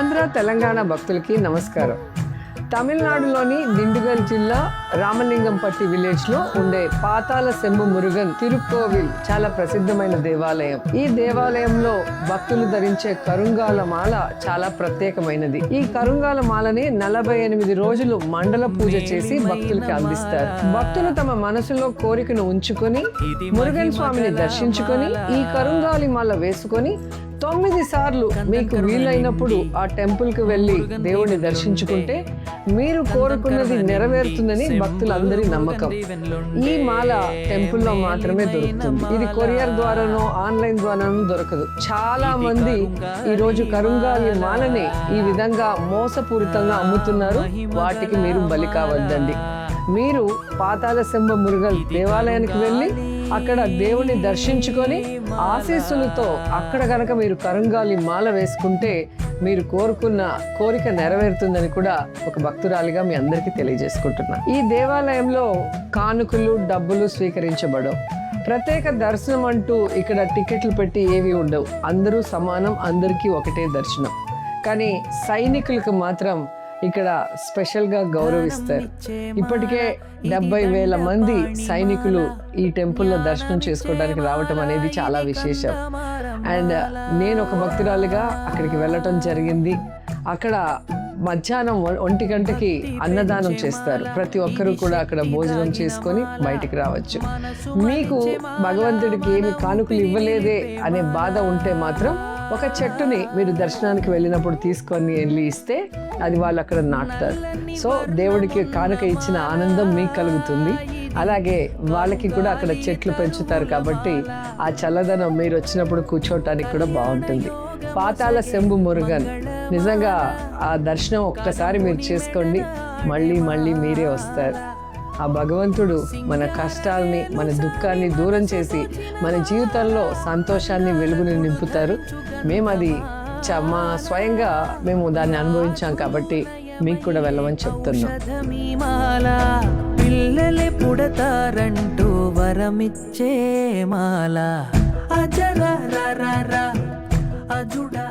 ఆంధ్ర తెలంగాణ భక్తులకి నమస్కారం. తమిళనాడులోని దిండుగల్ జిల్లా రామలింగంపట్టి విలేజ్లో ఉండే పాతాల శంభు మురుగన్ తిరుక్కోవిల్ చాలా ప్రసిద్ధమైన దేవాలయం. ఈ దేవాలయంలో భక్తులు ధరించే కరుంగాల మాల చాలా ప్రత్యేకమైనది. ఈ కరుంగాల మాలని 48 రోజులు మండల పూజ చేసి భక్తులకి అందిస్తారు. భక్తులు తమ మనసులో కోరికను ఉంచుకొని మురుగన్ స్వామిని దర్శించుకొని ఈ కరుంగాలి మాల వేసుకొని 9 సార్లు మీకు వీలైనప్పుడు ఆ టెంపుల్కి వెళ్ళి దేవుణ్ణి దర్శించుకుంటే మీరు కోరుకున్నది నెరవేరుతుందని భక్తులందరి నమ్మకం. ఈ మాల టెంపుల్లో మాత్రమే దొరుకుతుంది. ఇది కొరియర్ ద్వారానో ఆన్లైన్ ద్వారానో దొరకదు. చాలా మంది ఈ రోజు కరుంగాలి మాలని ఈ విధంగా మోసపూరితంగా అమ్ముతున్నారు. వాటికి మీరు బలి కావద్దండి. మీరు పాతాల శంభు మురుగన్ దేవాలయానికి వెళ్ళి అక్కడ దేవుని దర్శించుకొని ఆశీస్సులతో అక్కడ గనక మీరు కరుంగాలి మాల వేసుకుంటే మీరు కోరుకున్న కోరిక నెరవేరుతుందని కూడా ఒక భక్తురాలిగా మీ అందరికీ తెలియజేసుకుంటున్నా. ఈ దేవాలయంలో కానుకలు డబ్బులు స్వీకరించబడవు. ప్రత్యేక దర్శనం అంటూ ఇక్కడ టికెట్లు పెట్టి ఏవి ఉండవు. అందరూ సమానం, అందరికీ ఒకటే దర్శనం. కానీ సైనికులకు మాత్రం ఇక్కడ స్పెషల్గా గౌరవిస్తారు. ఇప్పటికే 70,000 మంది సైనికులు ఈ టెంపుల్లో దర్శనం చేసుకోవడానికి రావటం అనేది చాలా విశేషం. అండ్ నేను ఒక భక్తురాలిగా అక్కడికి వెళ్ళటం జరిగింది. అక్కడ మధ్యాహ్నం 1 గంటకి అన్నదానం చేస్తారు. ప్రతి ఒక్కరూ కూడా అక్కడ భోజనం చేసుకొని బయటికి రావచ్చు. మీకు భగవంతుడికి ఏమి కానుకలు ఇవ్వలేదే అనే బాధ ఉంటే మాత్రం ఒక చెట్టుని మీరు దర్శనానికి వెళ్ళినప్పుడు తీసుకొని వెళ్ళి ఇస్తే అది వాళ్ళు అక్కడ నాటుతారు. సో దేవుడికి కానుక ఇచ్చిన ఆనందం మీకు కలుగుతుంది. అలాగే వాళ్ళకి కూడా అక్కడ చెట్లు పెంచుతారు కాబట్టి ఆ చల్లదనం మీరు వచ్చినప్పుడు కూర్చోవటానికి కూడా బాగుంటుంది. పాతాల శంభు మురుగన్ నిజంగా ఆ దర్శనం ఒక్కసారి మీరు చేసుకోండి, మళ్ళీ మళ్ళీ మీరే వస్తారు. ఆ భగవంతుడు మన కష్టాలని మన దుఃఖాన్ని దూరం చేసి మన జీవితంలో సంతోషాన్ని వెలుగుని నింపుతారు. మేము అది స్వయంగా మేము దాన్ని అనుభవించాం కాబట్టి మీకు కూడా వెళ్ళమని చెప్తున్నాం. పిల్లలే పుడతారంటూ వరమిచ్చే మాల అజరా అజుడా